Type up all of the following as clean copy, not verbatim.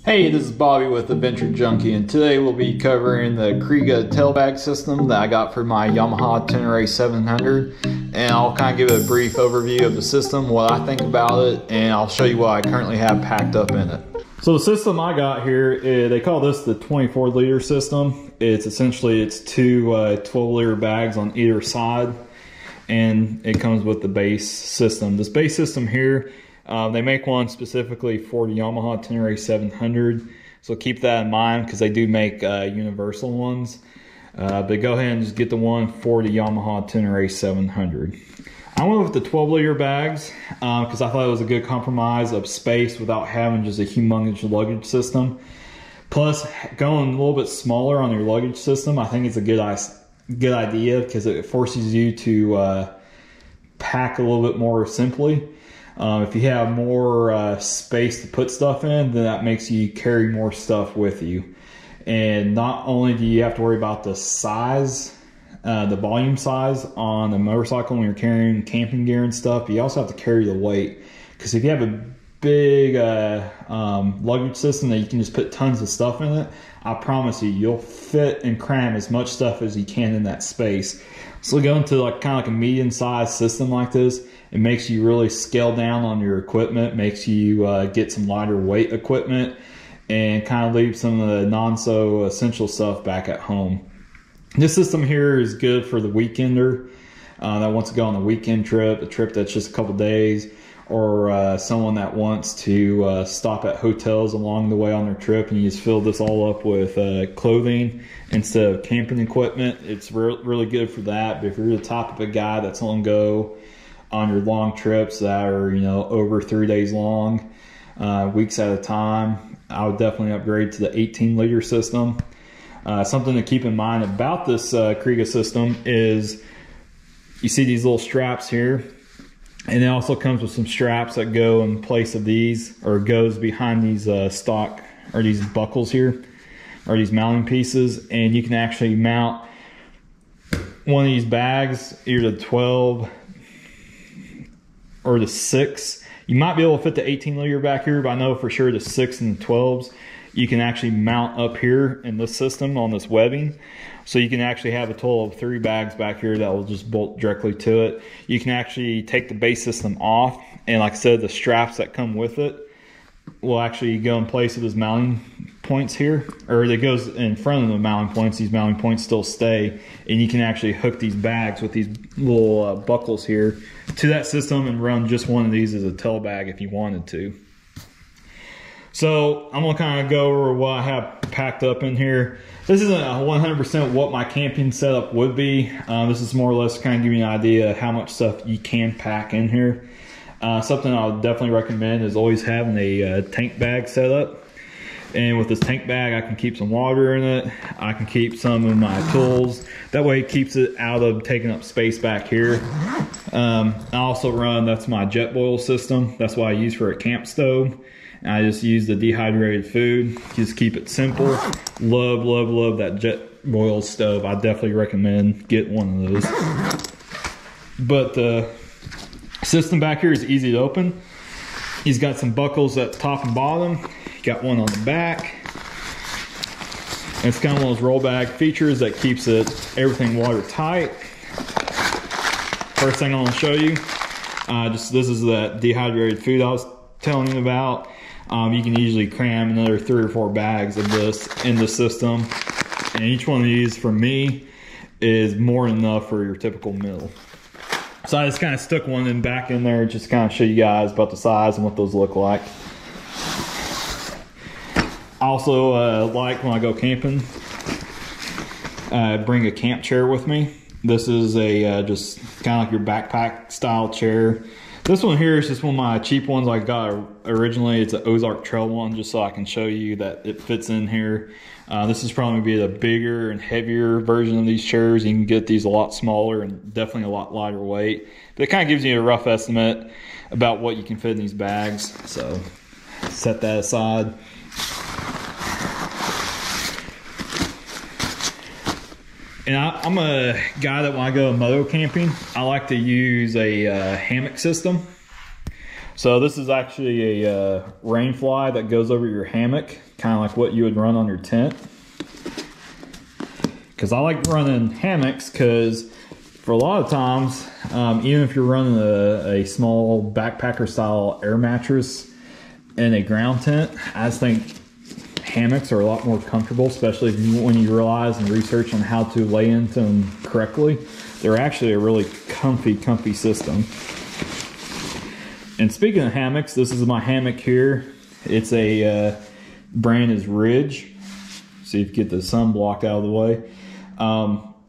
Hey, this is Bobby with Adventure Junkie, and today we'll be covering the Kriega tailbag system that I got for my Yamaha T7, and I'll kind of give a brief overview of the system, what I think about it, and I'll show you what I currently have packed up in it. So the system I got here, they call this the 24-liter system. It's essentially two 12-liter bags on either side, and it comes with the base system. This base system here, they make one specifically for the Yamaha T7, so keep that in mind because they do make universal ones. But go ahead and just get the one for the Yamaha T7. I went with the 12-liter bags because I thought it was a good compromise of space without having just a humongous luggage system. Plus, going a little bit smaller on your luggage system, I think it's a good idea because it forces you to pack a little bit more simply. If you have more space to put stuff in, then that makes you carry more stuff with you. And not only do you have to worry about the size, the volume size on the motorcycle when you're carrying camping gear and stuff, you also have to carry the weight. Because if you have a big luggage system that you can just put tons of stuff in it, I promise you'll fit and cram as much stuff as you can in that space. So going to kind of like a medium-sized system like this, it makes you really scale down on your equipment, makes you get some lighter weight equipment, and kind of leave some of the non-so-essential stuff back at home. This system here is good for the weekender that wants to go on a weekend trip, a trip that's just a couple days, or someone that wants to stop at hotels along the way on their trip, and you just fill this all up with clothing instead of camping equipment. It's really good for that. But if you're the type of a guy that's on go on your long trips that are, over 3 days long, weeks at a time, I would definitely upgrade to the 18-liter system. Something to keep in mind about this Kriega system is you see these little straps here, and it also comes with some straps that go in place of these, or goes behind these stock, or these buckles here, or these mounting pieces, and you can actually mount one of these bags, either the 12 or the 6. You might be able to fit the 18-liter back here, but I know for sure the 6 and the 12s you can actually mount up here in this system on this webbing. So you can actually have a total of 3 bags back here that will just bolt directly to it. You can actually take the base system off, and like I said, the straps that come with it will actually go in place of these mounting points here, or it goes in front of the mounting points. These mounting points still stay, and you can actually hook these bags with these little buckles here to that system and run just one of these as a tail bag if you wanted to. So I'm gonna kind of go over what I have packed up in here. This isn't 100% what my camping setup would be. This is more or less kind of give you an idea of how much stuff you can pack in here. Something I would definitely recommend is always having a tank bag set up. And with this tank bag, I can keep some water in it. I can keep some of my tools. That way it keeps it out of taking up space back here. I also run, that's my jet boil system. That's what I use for a camp stove. And I just use the dehydrated food. Just keep it simple. Love, love, love that jet boil stove. I definitely recommend get one of those. But the system back here is easy to open. He's got some buckles at the top and bottom. Got one on the back. And it's kind of one of those roll bag features that keeps everything watertight. First thing I want to show you, this is that dehydrated food I was telling you about. You can easily cram another 3 or 4 bags of this in the system, and each one of these for me is more than enough for your typical meal. So I just kind of stuck one in back in there just to kind of show you guys about the size and what those look like. I also like when I go camping, bring a camp chair with me. This is a just kind of like your backpack style chair. This one here is just one of my cheap ones I got originally. It's an Ozark Trail one, just so I can show you that it fits in here. This is probably be the bigger and heavier version of these chairs. You can get these a lot smaller and definitely a lot lighter weight. But it kind of gives you a rough estimate about what you can fit in these bags. So set that aside. And I'm a guy that when I go moto camping, I like to use a hammock system. So this is actually a rain fly that goes over your hammock, kind of like what you would run on your tent. Because I like running hammocks because for a lot of times, even if you're running a small backpacker style air mattress in a ground tent, I just think hammocks are a lot more comfortable, especially when you realize and research on how to lay into them correctly. They're actually a really comfy system. And speaking of hammocks, this is my hammock here. It's a brand is Ridge. See if you get the sun blocked out of the way.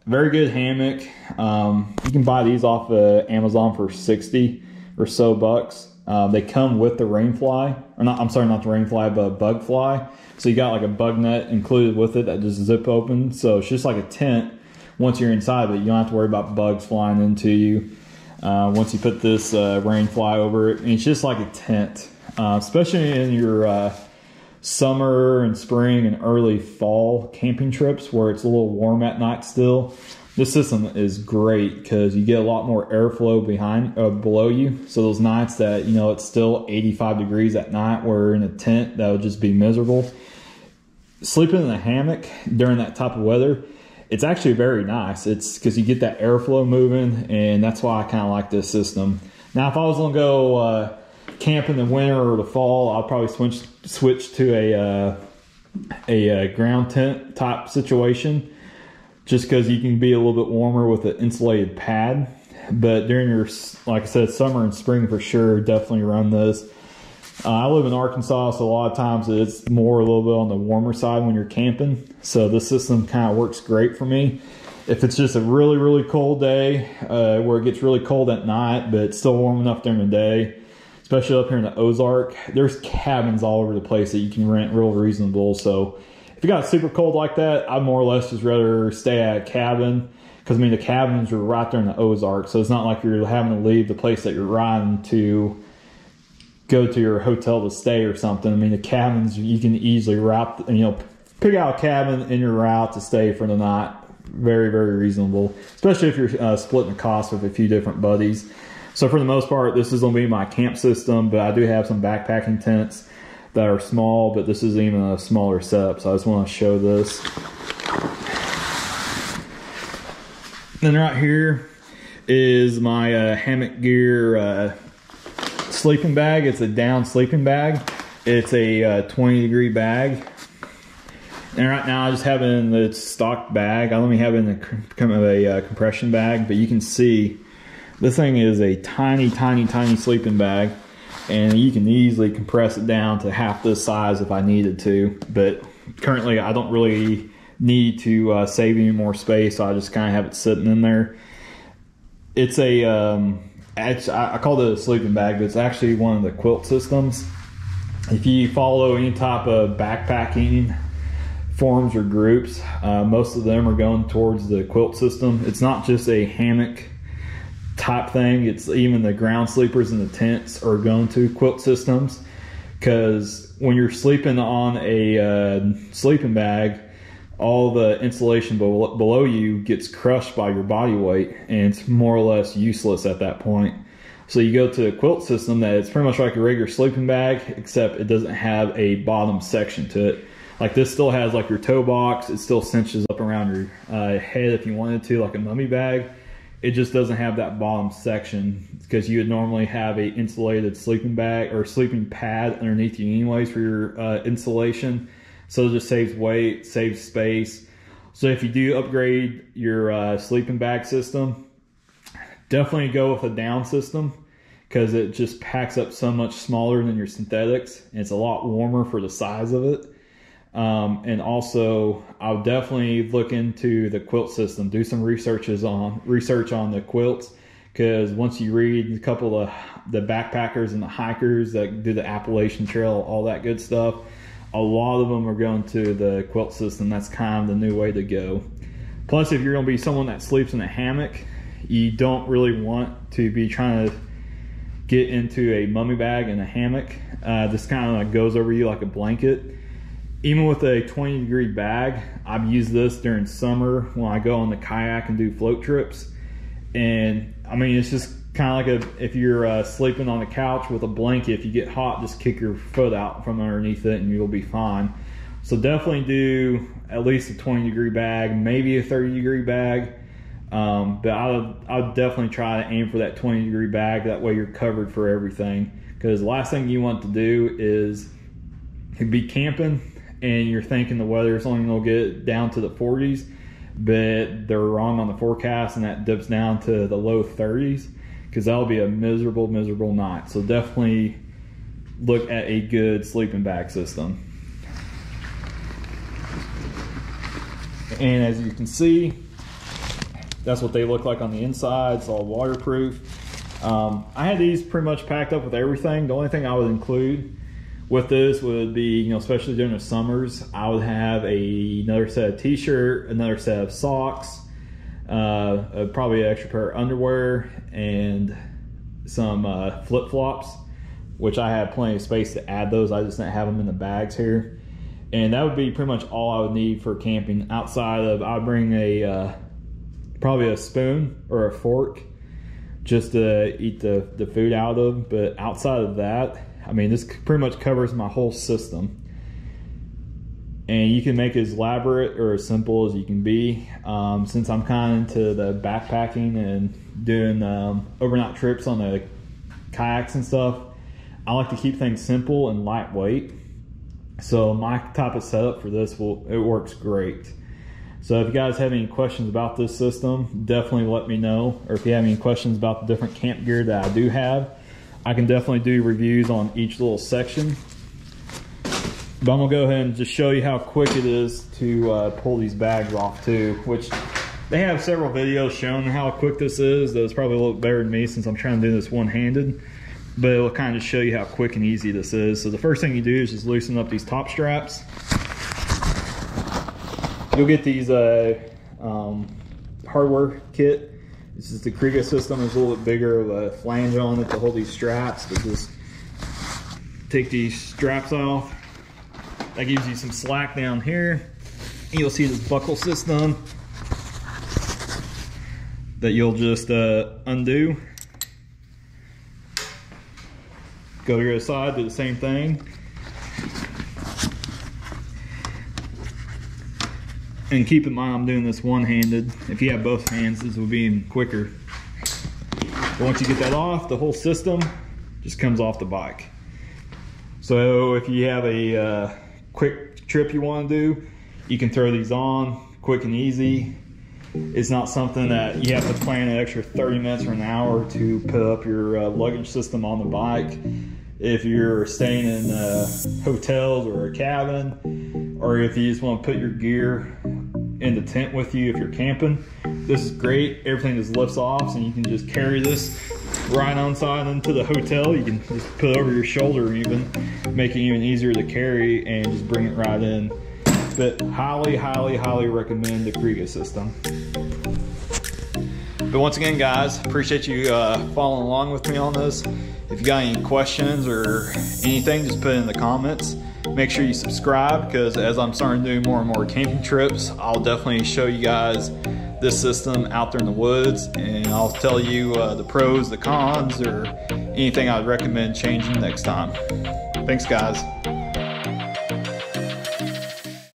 Very good hammock. You can buy these off of Amazon for 60 or so bucks. They come with the rain fly, or not, I'm sorry, not the rain fly, but bug fly. So you got like a bug net included with it that just zip open. So it's just like a tent. Once you're inside of it, you don't have to worry about bugs flying into you. Once you put this rain fly over it, and it's just like a tent. Especially in your summer and spring and early fall camping trips where it's a little warm at night still. This system is great because you get a lot more airflow below you. So those nights that, you know, it's still 85 degrees at night where in a tent that would just be miserable. Sleeping in a hammock during that type of weather, it's actually very nice. It's because you get that airflow moving, and that's why I kind of like this system. Now, if I was gonna go camp in the winter or the fall, I'll probably switch to a ground tent type situation, just because you can be a little bit warmer with an insulated pad. But during your, like I said, summer and spring for sure, definitely run this. I live in Arkansas, so a lot of times it's more a little bit on the warmer side when you're camping. So this system kind of works great for me. If it's just a really cold day where it gets really cold at night, but it's still warm enough during the day, especially up here in the Ozark, there's cabins all over the place that you can rent real reasonable. So if you got super cold like that, I'd more or less just rather stay at a cabin. Because I mean, the cabins are right there in the Ozark, so it's not like you're having to leave the place that you're riding to go to your hotel to stay or something. I mean, the cabins, you can easily route, you know, pick out a cabin in your route to stay for the night. Very reasonable, especially if you're splitting the cost with a few different buddies. So for the most part, this is going to be my camp system, but I do have some backpacking tents that are small, but this is even a smaller setup, so I just want to show this. Then right here is my hammock gear sleeping bag. It's a down sleeping bag. It's a 20-degree bag. And right now I just have it in the stock bag. I only have it in a compression bag, but you can see this thing is a tiny sleeping bag, and you can easily compress it down to half this size if I needed to. But currently I don't really need to save any more space, so I just kind of have it sitting in there. It's a I called it a sleeping bag, but it's actually one of the quilt systems. If you follow any type of backpacking forums or groups, most of them are going towards the quilt system. It's not just a hammock type thing, it's even the ground sleepers in the tents are going to quilt systems, because when you're sleeping on a sleeping bag, all the insulation below you gets crushed by your body weight, and it's more or less useless at that point. So you go to a quilt system that it's pretty much like a regular sleeping bag, except it doesn't have a bottom section to it. Like this still has like your toe box, it still cinches up around your head if you wanted to, like a mummy bag. It just doesn't have that bottom section, because you would normally have a insulated sleeping bag or sleeping pad underneath you anyways for your insulation. So it just saves weight, saves space. So if you do upgrade your sleeping bag system, definitely go with a down system, because it just packs up so much smaller than your synthetics, and it's a lot warmer for the size of it. And also, I'll definitely look into the quilt system. Do some research on the quilts, because once you read a couple of the backpackers and the hikers that do the Appalachian Trail, all that good stuff, a lot of them are going to the quilt system. That's kind of the new way to go. Plus, if you're going to be someone that sleeps in a hammock, you don't really want to be trying to get into a mummy bag in a hammock. This kind of like goes over you like a blanket. Even with a 20-degree bag, I've used this during summer when I go on the kayak and do float trips. And I mean, it's just kind of like if you're sleeping on a couch with a blanket, if you get hot, just kick your foot out from underneath it and you'll be fine. So definitely do at least a 20-degree bag, maybe a 30-degree bag. But I would definitely try to aim for that 20-degree bag. That way you're covered for everything. Because the last thing you want to do is be camping and you're thinking the weather's only going to get down to the 40s, but they're wrong on the forecast and that dips down to the low 30s, because that'll be a miserable, miserable night. So definitely look at a good sleeping bag system. And as you can see, that's what they look like on the inside. It's all waterproof. I had these pretty much packed up with everything. The only thing I would include with this would be, you know, especially during the summers, I would have another set of t-shirt, another set of socks, probably an extra pair of underwear, and some flip-flops, which I have plenty of space to add those. I just didn't have them in the bags here. And that would be pretty much all I would need for camping. Outside of, I would bring a probably a spoon or a fork just to eat the food out of. But outside of that, I mean, this pretty much covers my whole system. And you can make it as elaborate or as simple as you can be. Since I'm kind of into the backpacking and doing overnight trips on the kayaks and stuff, I like to keep things simple and lightweight. So my type of setup for this, it works great. So if you guys have any questions about this system, definitely let me know. Or if you have any questions about the different camp gear that I do have, I can definitely do reviews on each little section. But I'm gonna go ahead and just show you how quick it is to pull these bags off too, which they have several videos showing how quick this is. That's probably a little better than me since I'm trying to do this one-handed. But it'll kind of show you how quick and easy this is. So the first thing you do is just loosen up these top straps. You'll get these hardware kit. This is the Kriega system. There's a little bit bigger of a flange on it to hold these straps. But just take these straps off. That gives you some slack down here. And you'll see this buckle system that you'll just undo. Go to your other side, do the same thing. And keep in mind, I'm doing this one-handed. If you have both hands, this will be even quicker. But once you get that off, the whole system just comes off the bike. So if you have a quick trip you want to do, you can throw these on, quick and easy. It's not something that you have to plan an extra 30 minutes or an hour to put up your luggage system on the bike. If you're staying in hotels or a cabin, or if you just want to put your gear in the tent with you if you're camping, this is great. Everything just lifts off, so you can just carry this right on side into the hotel. You can just put it over your shoulder even, make it even easier to carry, and just bring it right in. But highly, highly, highly recommend the Kriega system. But once again, guys, appreciate you following along with me on this. If you got any questions or anything, just put it in the comments. Make sure you subscribe, because as I'm starting to do more and more camping trips, I'll definitely show you guys this system out there in the woods, and I'll tell you the pros, the cons, or anything I'd recommend changing next time. Thanks, guys.